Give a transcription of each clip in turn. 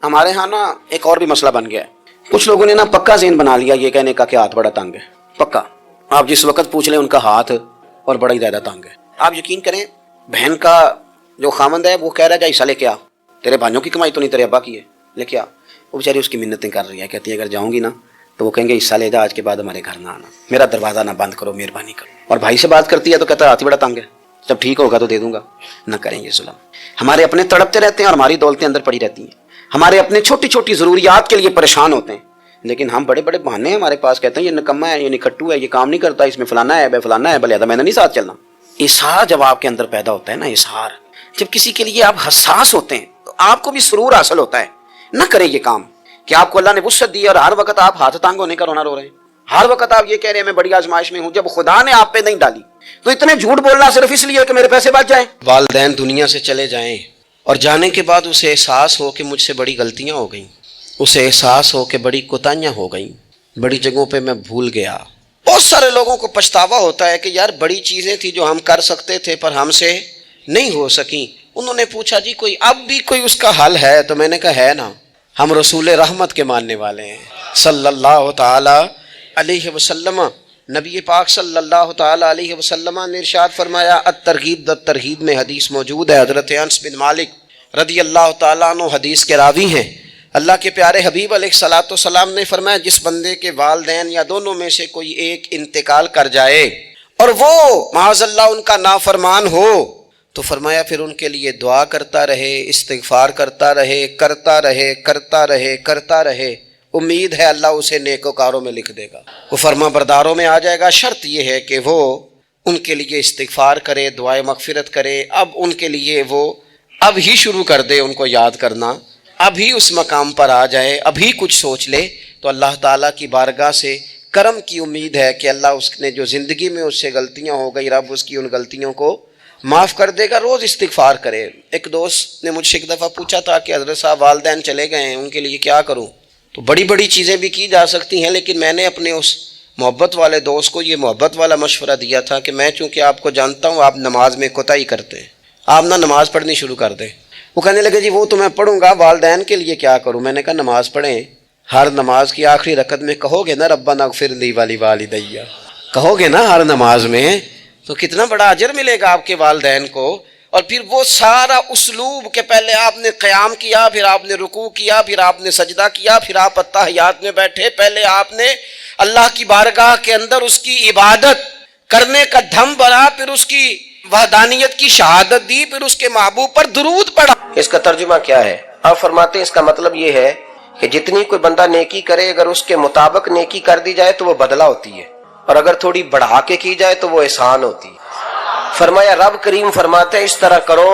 ہمارے ہاں نا ایک اور بھی مسئلہ بن گیا ہے. کچھ لوگوں نے نا پکا ذہن بنا لیا یہ کہنے کا کہ ہاتھ بڑا تنگ ہے. پکا آپ جس وقت پوچھ لیں ان کا ہاتھ اور بڑا ہی زیادہ تنگ ہے. آپ یقین کریں بہن کا جو خامند ہے وہ کہہ رہا ہے کہ حصہ لے کے آ, تیرے بھائیوں کی کمائی تو نہیں تیرے ابا کی ہے, لے کے آ. وہ بیچاری اس کی منتیں کر رہی ہے, کہتی ہے اگر جاؤں گی نا تو وہ کہیں گے حصہ لے جا, آج کے بعد ہمارے گھر نہ آنا, میرا دروازہ نہ بند کرو, مہربانی کرو. اور بھائی سے بات کرتی ہے تو کہتا ہے ہاتھ ہی بڑا تنگ ہے, جب ٹھیک ہوگا تو دے دوں گا. نہ کریں گے ظلم. ہمارے اپنے تڑپتے رہتے ہیں اور ہماری دولتیں اندر پڑی رہتی ہیں. ہمارے اپنے چھوٹی چھوٹی ضروریات کے لیے پریشان ہوتے ہیں, لیکن ہم بڑے بڑے بہانے ہیں ہمارے پاس, کہتے ہیں یہ نکما ہے, یہ نکھٹو ہے, یہ کام نہیں کرتا, اس میں فلانا ہے, فلانا ہے, بلے میں نے نہیں ساتھ چلنا. اظہار جب آپ کے اندر پیدا ہوتا ہے نا, اظہار جب کسی کے لیے آپ حساس ہوتے ہیں تو آپ کو بھی سرور حاصل ہوتا ہے. نہ کریں یہ کام کہ آپ کو اللہ نے وسعت دی اور ہر وقت آپ ہاتھ تانگ ہونے کا رونا رو رہے ہیں, ہر وقت آپ یہ کہہ رہے ہیں میں بڑی آزمائش میں ہوں, جب خدا نے آپ پہ نہیں ڈالی تو اتنے جھوٹ بولنا صرف اس لیے کہ میرے پیسے بچ جائیں. والدین دنیا سے چلے جائیں اور جانے کے بعد اسے احساس ہو کہ مجھ سے بڑی غلطیاں ہو گئیں, اسے احساس ہو کہ بڑی کوتاہیاں ہو گئیں, بڑی جگہوں پہ میں بھول گیا. بہت سارے لوگوں کو پچھتاوا ہوتا ہے کہ یار بڑی چیزیں تھی جو ہم کر سکتے تھے پر ہم سے نہیں ہو سکیں. انہوں نے پوچھا جی کوئی اب بھی کوئی اس کا حل ہے, تو میں نے کہا ہے نا, ہم رسول رحمت کے ماننے والے ہیں صلی اللہ تعالی علیہ وسلم. نبی پاک صلی اللہ تعالی علیہ وسلم نے ارشاد فرمایا, الترغیب الترہیب میں حدیث موجود ہے. حضرت انس بن مالک رضی اللہ تعالیٰ عنہ حدیث کے راوی ہیں. اللہ کے پیارے حبیب علیہ الصلوۃ والسلام نے فرمایا جس بندے کے والدین یا دونوں میں سے کوئی ایک انتقال کر جائے اور وہ معاذ اللہ ان کا نافرمان ہو تو فرمایا پھر ان کے لیے دعا کرتا رہے, استغفار کرتا رہے, کرتا رہے, کرتا رہے, کرتا رہے, امید ہے اللہ اسے نیکوکاروں میں لکھ دے گا, وہ فرما برداروں میں آ جائے گا. شرط یہ ہے کہ وہ ان کے لیے استغفار کرے, دعائے مغفرت کرے. اب ان کے لیے وہ اب ہی شروع کر دے ان کو یاد کرنا, ابھی اس مقام پر آ جائے, ابھی کچھ سوچ لے تو اللہ تعالیٰ کی بارگاہ سے کرم کی امید ہے کہ اللہ اس نے جو زندگی میں اس سے غلطیاں ہو گئی رب اس کی ان غلطیوں کو معاف کر دے گا. روز استغفار کرے. ایک دوست نے مجھ سے ایک دفعہ پوچھا تھا کہ حضرت صاحب والدین چلے گئے ہیں ان کے لیے کیا کروں, تو بڑی بڑی چیزیں بھی کی جا سکتی ہیں, لیکن میں نے اپنے اس محبت والے دوست کو یہ محبت والا مشورہ دیا تھا کہ میں چونکہ آپ کو جانتا ہوں آپ نماز میں کوتاہی کرتے ہیں, آپ نہ نماز پڑھنی شروع کر دیں. وہ کہنے لگے جی وہ تو میں پڑھوں گا, والدین کے لیے کیا کروں. میں نے کہا نماز پڑھیں, ہر نماز کی آخری رکعت میں کہو گے نا ربنا اغفر لی ولوالدیّ, کہو گے نا ہر نماز میں, تو کتنا بڑا اجر ملے گا آپ کے والدین کو. اور پھر وہ سارا اسلوب کہ پہلے آپ نے قیام کیا, پھر آپ نے رکوع کیا, پھر آپ نے سجدہ کیا, پھر آپ اتحیات میں بیٹھے, پہلے آپ نے اللہ کی بارگاہ کے اندر اس کی عبادت کرنے کا دھم بھرا, پھر اس کی وحدانیت کی شہادت دی, پھر اس کے محبوب پر درود پڑھا. اس کا ترجمہ کیا ہے؟ آپ فرماتے ہیں اس کا مطلب یہ ہے کہ جتنی کوئی بندہ نیکی کرے اگر اس کے مطابق نیکی کر دی جائے تو وہ بدلہ ہوتی ہے, اور اگر تھوڑی بڑھا کے کی جائے تو وہ احسان ہوتی ہے. فرمایا رب کریم فرماتے ہیں اس طرح کرو,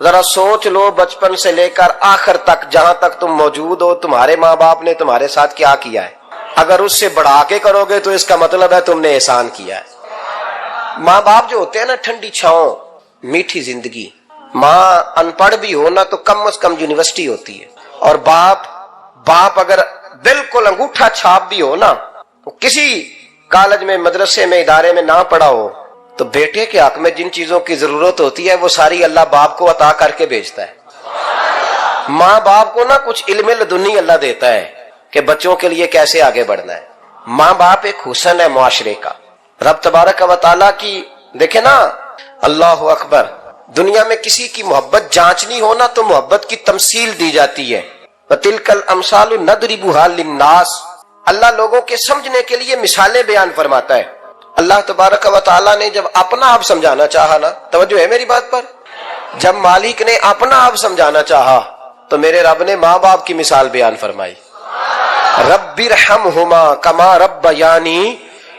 ذرا سوچ لو بچپن سے لے کر آخر تک جہاں تک تم موجود ہو تمہارے ماں باپ نے تمہارے ساتھ کیا کیا ہے. اگر اس سے بڑھا کے کرو گے تو اس کا مطلب ہے تم نے احسان کیا ہے. ماں باپ جو ہوتے ہیں نا ٹھنڈی چھاؤں, میٹھی زندگی. ماں ان پڑھ بھی ہو نا تو کم از کم یونیورسٹی ہوتی ہے, اور باپ اگر بالکل انگوٹھا چھاپ بھی ہو نا, کسی کالج میں مدرسے میں ادارے میں نہ پڑھا ہو, تو بیٹے کے حق میں جن چیزوں کی ضرورت ہوتی ہے وہ ساری اللہ باپ کو عطا کر کے بھیجتا ہے. ماں باپ کو نا کچھ علم لدنی اللہ دیتا ہے کہ بچوں کے لیے کیسے آگے بڑھنا ہے. ماں باپ ایک حسن ہے معاشرے کا. رب تبارک و تعالیٰ کی دیکھیں نا, اللہ اکبر, دنیا میں کسی کی محبت جانچنی ہو نا تو محبت کی تمثیل دی جاتی ہے. وَتِلْكَ الْأَمْثَالُ نَضْرِبُهَا لِلنَّاسِ, اللہ لوگوں کے سمجھنے کے لیے مثالیں بیان فرماتا ہے. اللہ تبارک و تعالیٰ نے جب اپنا آپ سمجھانا چاہا نا, توجہ ہے میری بات پر, جب مالک نے اپنا آپ سمجھانا چاہا تو میرے رب نے ماں باپ کی مثال بیان فرمائی. رب ارحمہما کما ربیانی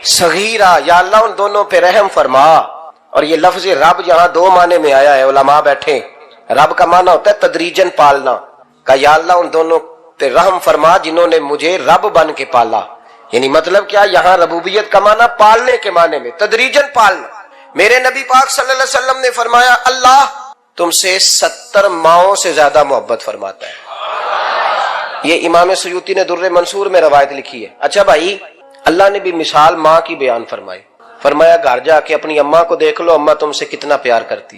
صغیرا, یا اللہ ان دونوں پہ رحم فرما. اور یہ لفظ رب یہاں دو معنی میں آیا ہے, علماء بیٹھے. رب کا معنی ہوتا ہے تدریجن پالنا, کہ یا اللہ ان دونوں پہ رحم فرما جنہوں نے مجھے رب بن کے پالا. یعنی مطلب کیا, یہاں ربوبیت کا معنی پالنے کے معنی میں, تدریجن پالنا. میرے نبی پاک صلی اللہ علیہ وسلم نے فرمایا اللہ تم سے 70 ماؤں سے زیادہ محبت فرماتا ہے. یہ امام سیوطی نے در منصور میں روایت لکھی ہے. اچھا بھائی, اللہ نے بھی مثال ماں کی بیان فرمائی. فرمایا گھر جا کے اپنی اماں کو دیکھ لو, اماں تم سے کتنا پیار کرتی.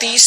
30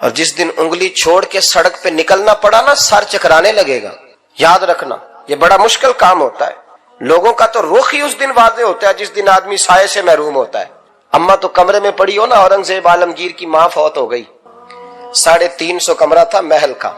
اور جس دن انگلی چھوڑ کے سڑک پہ نکلنا پڑا نا سر چکرانے لگے گا. یاد رکھنا یہ بڑا مشکل کام ہوتا ہے. لوگوں کا تو رخ ہی اس دن واضح ہوتا ہے جس دن آدمی سائے سے محروم ہوتا ہے. اماں تو کمرے میں پڑی ہو نا, اورنگزیب عالمگیر کی ماں فوت ہو گئی, 350 کمرہ تھا محل کا,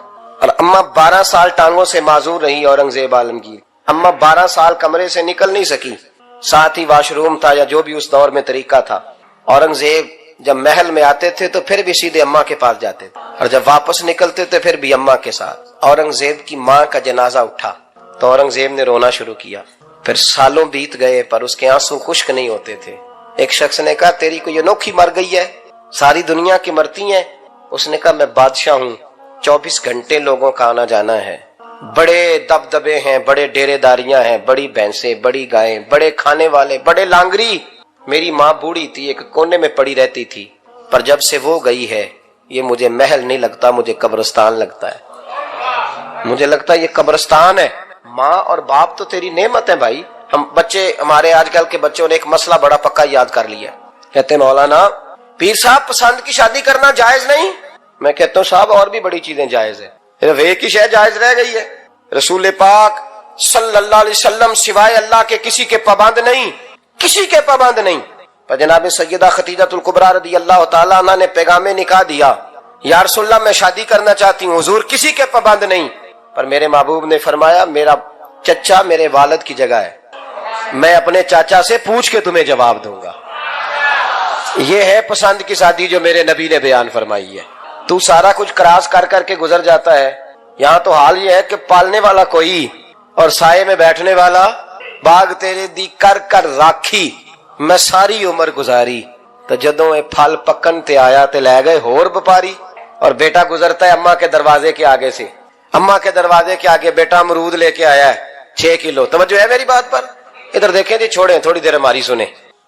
اور اماں 12 سال ٹانگوں سے معذور رہی. اورنگزیب عالمگیر اماں 12 سال کمرے سے نکل نہیں سکی, ساتھ ہی واش روم تھا یا جو بھی اس دور میں طریقہ تھا. اورنگزیب جب محل میں آتے تھے تو پھر بھی سیدھے اماں کے پاس جاتے تھے, اور جب واپس نکلتے تھے پھر بھی اماں کے ساتھ. اورنگزیب کی ماں کا جنازہ اٹھا تو اورنگزیب نے رونا شروع کیا. پھر سالوں بیت گئے پر اس کے آنسو خشک نہیں ہوتے تھے. ایک شخص نے کہا تیری کوئی انوکھی مر گئی ہے, ساری دنیا کی مرتی ہیں. اس نے کہا میں بادشاہ ہوں, 24 گھنٹے لوگوں کا آنا جانا ہے, بڑے دبدبے ہیں, بڑے ڈیرے داریاں ہیں, بڑی بھینسیں, بڑی گائیں, بڑے کھانے والے, بڑے لانگری. میری ماں بوڑھی تھی, ایک کونے میں پڑی رہتی تھی, پر جب سے وہ گئی ہے یہ مجھے محل نہیں لگتا, مجھے قبرستان لگتا ہے. مجھے لگتا ہے یہ قبرستان ہے. ماں اور باپ تو تیری نعمت ہے بھائی. ہم بچے, ہمارے آج کل کے بچوں نے ایک مسئلہ بڑا پکا یاد کر لیا. کہتے ہیں مولانا پیر صاحب پسند کی شادی کرنا جائز نہیں. میں کہتا ہوں صاحب اور بھی بڑی چیزیں جائز ہیں, صرف ایک ہی شے جائز رہ گئی ہے. رسول پاک صلی اللہ علیہ وسلم سوائے اللہ کے کسی کے پابند نہیں, کسی کے پابند نہیں. پر جناب سیدہ خدیجہ الکبریٰ رضی اللہ تعالیٰ عنہ نے پیغام نکاح دیا, یا رسول اللہ میں شادی کرنا چاہتی ہوں. حضور کسی کے پابند نہیں, پر میرے محبوب نے فرمایا میرا چچا میرے والد کی جگہ ہے, میں اپنے چاچا سے پوچھ کے تمہیں جواب دوں گا. یہ ہے پسند کی شادی جو میرے نبی نے بیان فرمائی ہے. تو سارا کچھ کراس کر کر کے گزر جاتا ہے. یہاں تو حال یہ ہے کہ پالنے والا کوئی اور سائے میں بیٹھنے والا. باغ تیرے دی کر کر راکھی میں ساری عمر گزاری, تو جدوں اے پھل پکن تے آیا تے لے گئے ہور بپاری. اور بیٹا گزرتا ہے اماں کے دروازے کے آگے سے, اماں کے دروازے کے آگے بیٹا امرود لے کے آیا ہے 6 کلو. توجہ ہے میری بات پر؟ ادھر دیکھیں جی, چھوڑیں تھوڑی دیر ہماری سنیں.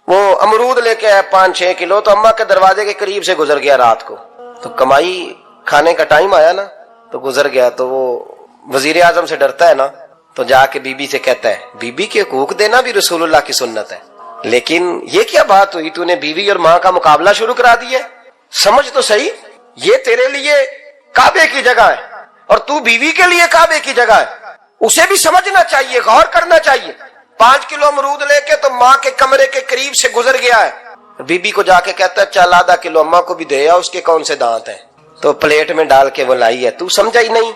وہ امرود لے کے آیا 5-6 کلو, تو اماں کے دروازے کے قریب سے گزر گیا رات کو. تو کمائی کھانے کا ٹائم آیا نا تو گزر گیا. تو وہ وزیر اعظم سے ڈرتا ہے نا, تو جا کے بی بی سے کہتا ہے بی بی کے حقوق دینا بھی رسول اللہ کی سنت ہے. لیکن یہ کیا بات ہوئی, تو نے بیوی اور ماں کا مقابلہ شروع کرا دیا. سمجھ تو صحیح, یہ تیرے لیے کعبے کی جگہ ہے اور تو بیوی کے لیے کعبے کی جگہ ہے. اسے بھی سمجھنا چاہیے, غور کرنا چاہیے. 5 کلو امرود لے کے تو ماں کے کمرے کے قریب سے گزر گیا ہے. بی بی کو جا کے کہتا ہے چل آدھا کلو اماں کو بھی دے آ, اس کے کون سے دانت ہیں. تو پلیٹ میں ڈال کے وہ لائی ہے. تو سمجھا ہی نہیں,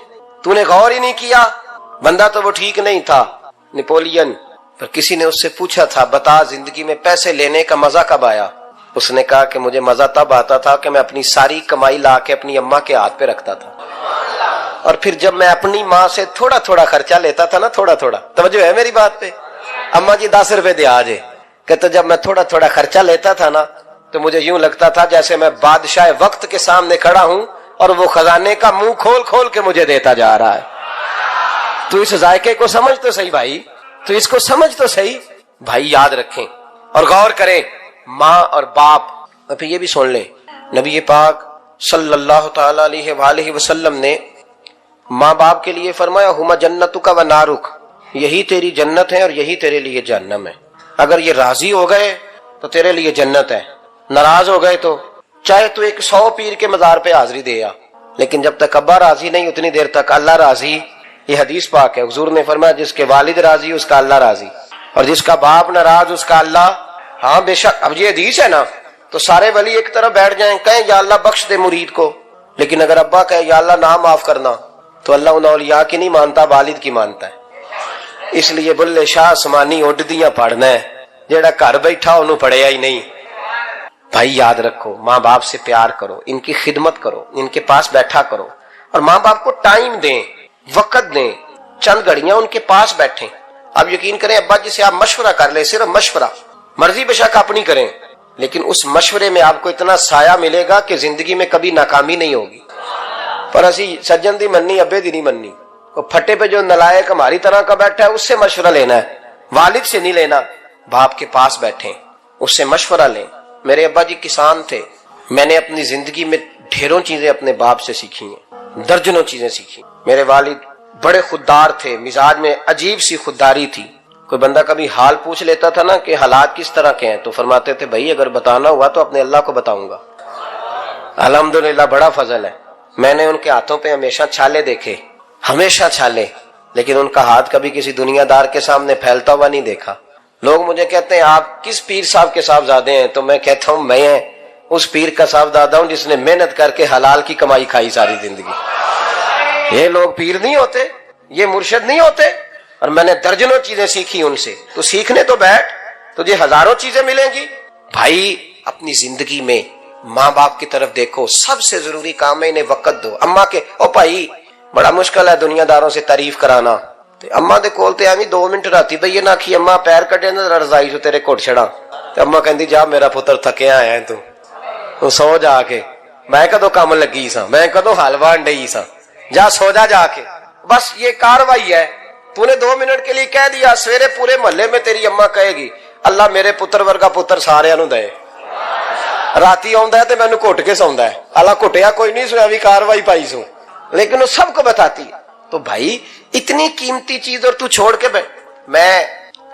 تو نے غور ہی نہیں کیا. بندہ تو وہ ٹھیک نہیں تھا, نیپولین. پر کسی نے اس سے پوچھا تھا بتا زندگی میں پیسے لینے کا مزہ کب آیا. اس نے کہا کہ مجھے مزہ تب آتا تھا کہ میں اپنی ساری کمائی لا کے اپنی اماں کے ہاتھ پہ رکھتا تھا, اور پھر جب میں اپنی ماں سے تھوڑا تھوڑا خرچہ لیتا تھا نا, تھوڑا تھوڑا. توجہ ہے میری بات پہ؟ اماں جی 10 روپے دے آجے. کہتا جب میں تھوڑا تھوڑا خرچہ لیتا تھا نا تو مجھے یوں لگتا تھا جیسے میں بادشاہ وقت کے سامنے کھڑا ہوں اور وہ خزانے کا منہ کھول کھول کے مجھے دیتا جا رہا ہے. تو اس ذائقے کو سمجھ تو صحیح بھائی, تو اس کو سمجھ تو صحیح بھائی. یاد رکھیں اور غور کریں, ماں اور باپ. اور پھر یہ بھی سن لیں, نبی پاک صلی اللہ تعالی علیہ وآلہ وسلم نے ماں باپ کے لیے فرمایا ہما جنتک و نارک, یہی تیری جنت ہے اور یہی تیرے لیے جہنم ہے. اگر یہ راضی ہو گئے تو تیرے لیے جنت ہے, ناراض ہو گئے تو چاہے تو 100 پیر کے مزار پہ حاضری دے آ, لیکن جب تک ابا راضی نہیں اتنی دیر تک اللہ راضی. یہ حدیث پاک ہے, حضور نے فرمایا جس کے والد راضی اس کا اللہ راضی, اور جس کا باپ ناراض اس کا اللہ. ہاں بے شک, اب یہ حدیث ہے نا تو سارے ولی ایک طرف بیٹھ جائیں, کہیں یا اللہ بخش دے مرید کو. لیکن اگر ابا کہے یا اللہ نہ معاف کرنا, تو اللہ ان اولیاء کی نہیں مانتا, والد کی مانتا ہے. اس لیے بلے شاہ آسمانی اڈ دیاں پڑھنا ہے, جیڑا گھر بیٹھا انہوں پڑھیا ہی نہیں. بھائی یاد رکھو, ماں باپ سے پیار کرو, ان کی خدمت کرو, ان کے پاس بیٹھا کرو, اور ماں باپ کو ٹائم دیں, وقت دیں, چند گھڑیاں ان کے پاس بیٹھیں. آپ یقین کریں ابا جی سے آپ مشورہ کر لیں, صرف مشورہ, مرضی بے شک اپنی کریں, لیکن اس مشورے میں آپ کو اتنا سایہ ملے گا کہ زندگی میں کبھی ناکامی نہیں ہوگی. پر اسی سجن دی مننی ابے دی نہیں مننی. وہ پھٹے پہ جو نلائق ہماری طرح کا بیٹھا ہے اس سے مشورہ لینا ہے, والد سے نہیں لینا. باپ کے پاس بیٹھیں, اس سے مشورہ لیں. میرے ابا جی کسان تھے, میں نے اپنی زندگی میں ڈھیروں چیزیں اپنے باپ سے سیکھی ہیں, درجنوں چیزیں سیکھی. میرے والد بڑے خوددار تھے, مزاج میں عجیب سی خودداری تھی. کوئی بندہ کبھی حال پوچھ لیتا تھا نا کہ حالات کس طرح کے ہیں, تو فرماتے تھے بھائی اگر بتانا ہوا تو اپنے اللہ کو بتاؤں گا. الحمدللہ بڑا فضل ہے. میں نے ان کے ہاتھوں پہ ہمیشہ چھالے دیکھے، ہمیشہ چھالے، لیکن ان کا ہاتھ کبھی کسی دنیا دار کے سامنے پھیلتا ہوا نہیں دیکھا۔ لوگ مجھے کہتے ہیں آپ کس پیر صاحب کے صاحبزادے ہیں؟ تو میں کہتا ہوں میں اس پیر کا صاحبزادہ ہوں جس نے محنت کر کے حلال کی کمائی کھائی ساری زندگی۔ یہ لوگ پیر نہیں ہوتے، یہ مرشد نہیں ہوتے، اور میں نے درجنوں چیزیں سیکھی ان سے۔ تو سیکھنے تو بیٹھ، تجھے ہزاروں چیزیں ملیں گی۔ بھائی اپنی زندگی میں ماں باپ کی طرف دیکھو، سب سے ضروری کام ہے انہیں وقت دو۔ اماں کے او بھائی بڑا مشکل ہے دنیا داروں سے تعریف کرانا، اماں دے کول تے ایویں 2 منٹ راتی پئی نہ کھی اماں پیر کٹے نہ رضائی تو تیرے گھٹ چھڑا، تے اماں کہندی جا میرا پتر تھکیا آیا ہے تو سو جا کے، میں کدو کام لگی سا، میں کدو حل وان ڈئی سا، جا سو جا کے۔ بس یہ کاروائی ہے، تو نے 2 منٹ کے لیے کہہ دیا، سویرے پورے محلے میں تیری اماں کہے گی اللہ میرے پتر ورگا پتر سارے نو دے، راتی آندا ہے تے مینوں گھٹ کے سوندا ہے، اللہ گھٹیا کوئی نہیں سو بھی کاروائی پائی سو، لیکن وہ سب کو بتاتی ہے۔ تو بھائی اتنی قیمتی چیز اور تو چھوڑ کے میں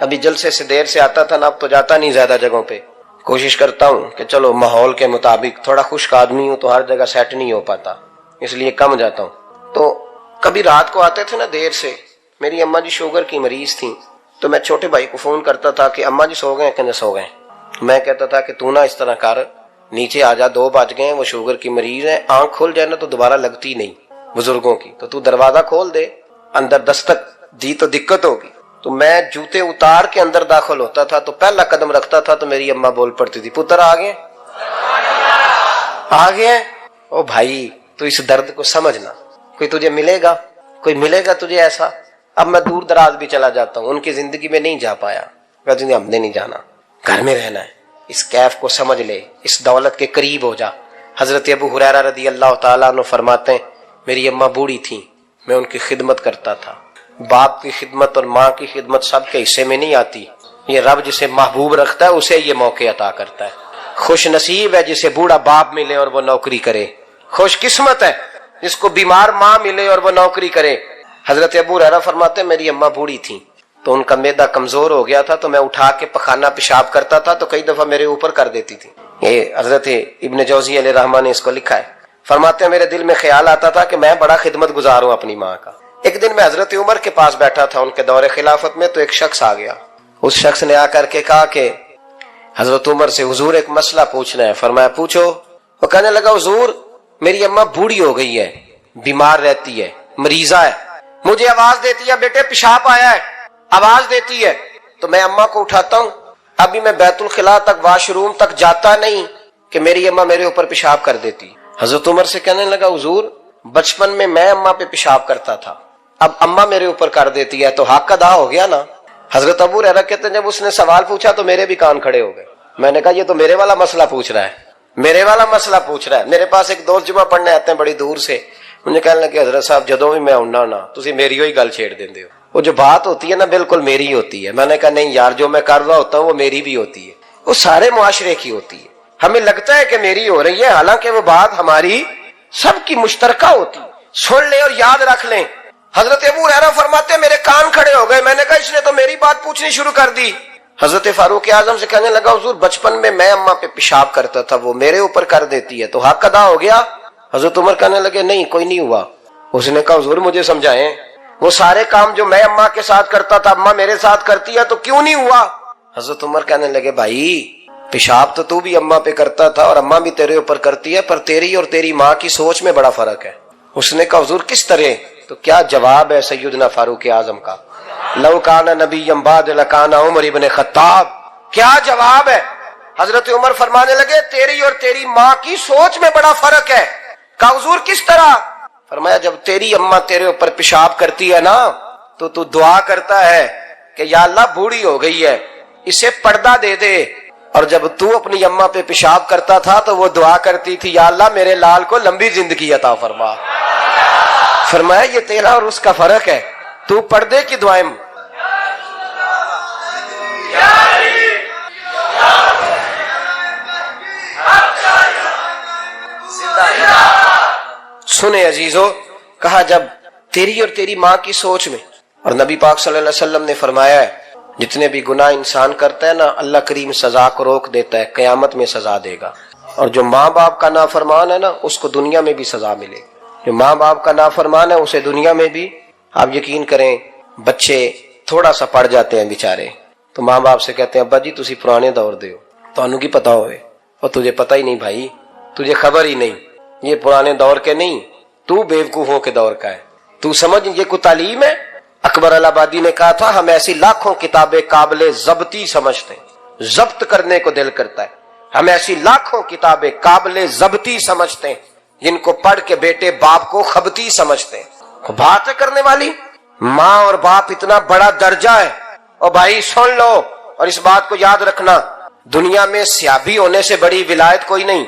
کبھی جلسے سے دیر سے آتا تھا نا، اب تو جاتا نہیں زیادہ جگہوں پہ، کوشش کرتا ہوں کہ چلو ماحول کے مطابق، تھوڑا خشک آدمی ہوں تو ہر جگہ سیٹ نہیں ہو پاتا، اس لیے کم جاتا ہوں۔ تو کبھی رات کو آتے تھے نا دیر سے، میری اماں جی شوگر کی مریض تھیں، تو میں چھوٹے بھائی کو فون کرتا تھا کہ اماں جی سو گئے کہ نہ سو گئے، میں کہتا تھا کہ تو نہ اس طرح کر، نیچے آ جا، 2 بج گئے، وہ شوگر کی مریض ہے، آنکھ کھل جائے نا تو دوبارہ لگتی نہیں بزرگوں کی، تو دروازہ کھول دے، اندر دستک دی تو دقت ہوگی۔ تو میں جوتے اتار کے اندر داخل ہوتا تھا تو پہلا قدم رکھتا تھا تو میری اماں بول پڑتی تھی پتر آ گئے۔ او بھائی تو اس درد کو سمجھنا، کوئی تجھے ملے گا، کوئی ملے گا تجھے ایسا۔ اب میں دور دراز بھی چلا جاتا ہوں، ان کی زندگی میں نہیں جا پایا، کہتے ہیں ہم نے نہیں جانا، گھر میں رہنا ہے، اس کیف کو سمجھ لے، اس دولت کے قریب ہو جا۔ حضرت ابو ہریرہ رضی اللہ تعالیٰ عنہ فرماتے ہیں میری اماں بوڑھی تھیں، میں ان کی خدمت کرتا تھا۔ باپ کی خدمت اور ماں کی خدمت سب کے حصے میں نہیں آتی، یہ رب جسے محبوب رکھتا ہے اسے یہ موقع عطا کرتا ہے۔ خوش نصیب ہے جسے بوڑھا باپ ملے اور وہ نوکری کرے، خوش قسمت ہے جس کو بیمار ماں ملے اور وہ نوکری کرے۔ حضرت ابو ہریرہ فرماتے ہیں میری اماں بوڑھی تھیں تو ان کا معدہ کمزور ہو گیا تھا، تو میں اٹھا کے پخانہ پیشاب کرتا تھا تو کئی دفعہ میرے اوپر کر دیتی تھی۔ یہ حضرت ابن جوزی علیہ رحمہ نے اس کو لکھا ہے، فرماتے ہیں میرے دل میں خیال آتا تھا کہ میں بڑا خدمت گزار ہوں اپنی ماں کا۔ ایک دن میں حضرت عمر کے پاس بیٹھا تھا ان کے دور خلافت میں، تو ایک شخص آ گیا، اس شخص نے آ کر کے کہا کہ حضرت عمر سے حضور ایک مسئلہ پوچھنا ہے۔ فرمایا پوچھو۔ وہ کہنے لگا حضور میری اماں بوڑھی ہو گئی ہے، بیمار رہتی ہے، مریضہ ہے، مجھے آواز دیتی ہے بیٹے پیشاب آیا ہے، آواز دیتی ہے تو میں اماں کو اٹھاتا ہوں، ابھی میں بیت الخلاء تک واش روم تک جاتا نہیں کہ میری اماں میرے اوپر پیشاب کر دیتی۔ حضرت عمر سے کہنے لگا حضور بچپن میں اماں پہ پیشاب کرتا تھا، اب اماں میرے اوپر کر دیتی ہے تو حق ادا ہو گیا نا۔ حضرت ابو ہریرہ کہتے ہیں جب اس نے سوال پوچھا تو میرے بھی کان کھڑے ہو گئے، میں نے کہا یہ تو میرے والا مسئلہ پوچھ رہا ہے، میرے والا مسئلہ پوچھ رہا ہے۔ میرے پاس ایک دوست جمعہ پڑھنے آتے ہیں بڑی دور سے، مجھے کہنے لگے حضرت صاحب جدوں بھی میں آنا نا تسی میری ہوئی گل چھیڑ دیندے ہو، وہ جو بات ہوتی ہے نا بالکل میری ہوتی ہے۔ میں نے کہا نہیں یار جو میں کر رہا ہوتا ہوں وہ میری بھی ہوتی ہے، وہ سارے معاشرے کی ہوتی ہے، ہمیں لگتا ہے کہ میری ہو رہی ہے حالانکہ وہ بات ہماری سب کی مشترکہ ہوتی۔ سن لے اور یاد رکھ لیں۔ حضرت ابو ہریرہ فرماتے ہیں میرے کان کھڑے ہو گئے، میں نے کہا اس نے تو میری بات پوچھنی شروع کر دی۔ حضرت فاروق اعظم سے کہنے لگا حضور بچپن میں اماں پہ پیشاب کرتا تھا، وہ میرے اوپر کر دیتی ہے تو حق ادا ہو گیا؟ حضرت عمر کہنے لگے نہیں کوئی نہیں ہوا۔ اس نے کہا حضور مجھے سمجھائیں، وہ سارے کام جو میں اماں کے ساتھ کرتا تھا اماں میرے ساتھ کرتی ہے تو کیوں نہیں ہوا؟ حضرت عمر کہنے لگے بھائی پیشاب تو بھی اماں پہ کرتا تھا اور اماں بھی تیرے اوپر کرتی ہے، پر تیری اور تیری ماں کی سوچ میں بڑا فرق ہے۔ اس نے کہا حضور کس طرح؟ تو کیا جواب ہے سیدنا فاروق اعظم کا، لو کان نبی بعد لکان عمر ابن خطاب، کیا جواب ہے؟ حضرت عمر فرمانے لگے تیری اور تیری ماں کی سوچ میں بڑا فرق ہے۔ کہا حضور کس طرح؟ فرمایا جب تیری اماں تیرے اوپر پیشاب کرتی ہے نا تو دعا کرتا ہے کہ یا اللہ بوڑھی ہو گئی ہے اسے پردہ دے دے، اور جب تو اپنی اماں پہ پیشاب کرتا تھا تو وہ دعا کرتی تھی یا اللہ میرے لال کو لمبی زندگی عطا فرما۔ فرمایا یہ تیرا اور اس کا فرق ہے، تو پردے کی دعائیں سنے عزیزو، کہا جب تیری اور تیری ماں کی سوچ میں، اور نبی پاک صلی اللہ علیہ وسلم نے فرمایا ہے جتنے بھی گناہ انسان کرتا ہے نا اللہ کریم سزا کو روک دیتا ہے، قیامت میں سزا دے گا، اور جو ماں باپ کا نافرمان ہے نا اس کو دنیا میں بھی سزا ملے گی۔ جو ماں باپ کا نافرمان ہے اسے دنیا میں بھی آپ یقین کریں بچے تھوڑا سا پڑ جاتے ہیں بیچارے تو ماں باپ سے کہتے ہیں ابا جی تسی پرانے دور دے ہو تانوں کی پتا ہوئے اور تجھے پتہ ہی نہیں بھائی تجھے خبر ہی نہیں یہ پرانے دور کے نہیں تو بیوقوفوں کے دور کا ہے تو سمجھ یہ کوئی تعلیم ہے اکبر الہآبادی نے کہا تھا ہم ایسی لاکھوں کتابیں قابل ضبطی سمجھتے ہیں ضبط کرنے کو دل کرتا ہے ہم ایسی لاکھوں کتابیں قابل ضبطی سمجھتے ہیں جن کو پڑھ کے بیٹے باپ کو خبتی سمجھتے ہیں بات ہے کرنے والی ماں اور باپ اتنا بڑا درجہ ہے اور بھائی سن لو اور اس بات کو یاد رکھنا دنیا میں صحابی ہونے سے بڑی ولایت کوئی نہیں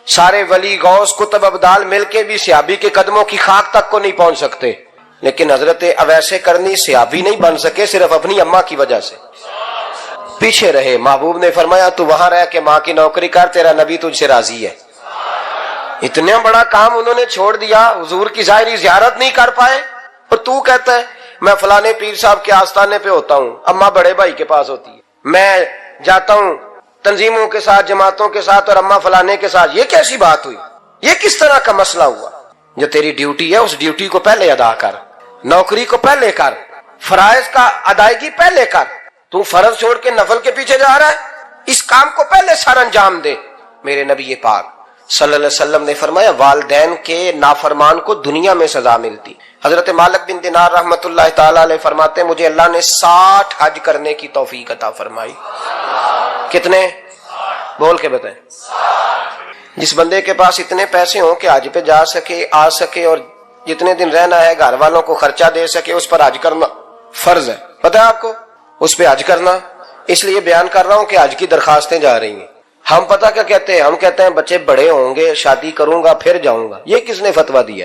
سارے ولی غوث کتب ابدال مل کے بھی صحابی کے قدموں کی خاک تک کو نہیں پہنچ سکتے لیکن حضرت اویس کرنی صحابی نہیں بن سکے صرف اپنی اماں کی وجہ سے پیچھے رہے محبوب نے فرمایا تو وہاں رہ کے ماں کی نوکری کر تیرا نبی تجھ سے راضی ہے اتنا بڑا کام انہوں نے چھوڑ دیا حضور کی ظاہری زیارت نہیں کر پائے اور تو کہتا ہے میں فلانے پیر صاحب کے آستانے پہ ہوتا ہوں اماں بڑے بھائی کے پاس ہوتی ہے میں جاتا ہوں تنظیموں کے ساتھ جماعتوں کے ساتھ اور اماں فلانے کے ساتھ یہ کیسی بات ہوئی یہ کس طرح کا مسئلہ ہوا جو تیری ڈیوٹی ہے اس ڈیوٹی کو پہلے ادا کر نوکری کو پہلے کر فرائض کا ادائیگی پہلے کر تو فرض چھوڑ کے نفل کے پیچھے جا رہا ہے اس کام کو پہلے سر انجام دے میرے نبی پاک صلی اللہ علیہ وسلم نے فرمایا والدین کے نافرمان کو دنیا میں سزا ملتی حضرت مالک بن دینار رحمت اللہ تعالی علیہ فرماتے ہیں مجھے اللہ نے 60 حج کرنے کی توفیق عطا فرمائی کتنے بول کے بتائیں جس بندے کے پاس اتنے پیسے ہوں کہ حج پہ جا سکے آ سکے اور جتنے دن رہنا ہے گھر والوں کو خرچہ دے سکے اس پر حج کرنا فرض ہے پتہ ہے آپ کو اس پہ حج کرنا اس لیے بیان کر رہا ہوں کہ حج کی درخواستیں جا رہی ہیں ہم پتہ کیا کہتے ہیں ہم کہتے ہیں بچے بڑے ہوں گے شادی کروں گا پھر جاؤں گا یہ کس نے فتویٰ دیا ہے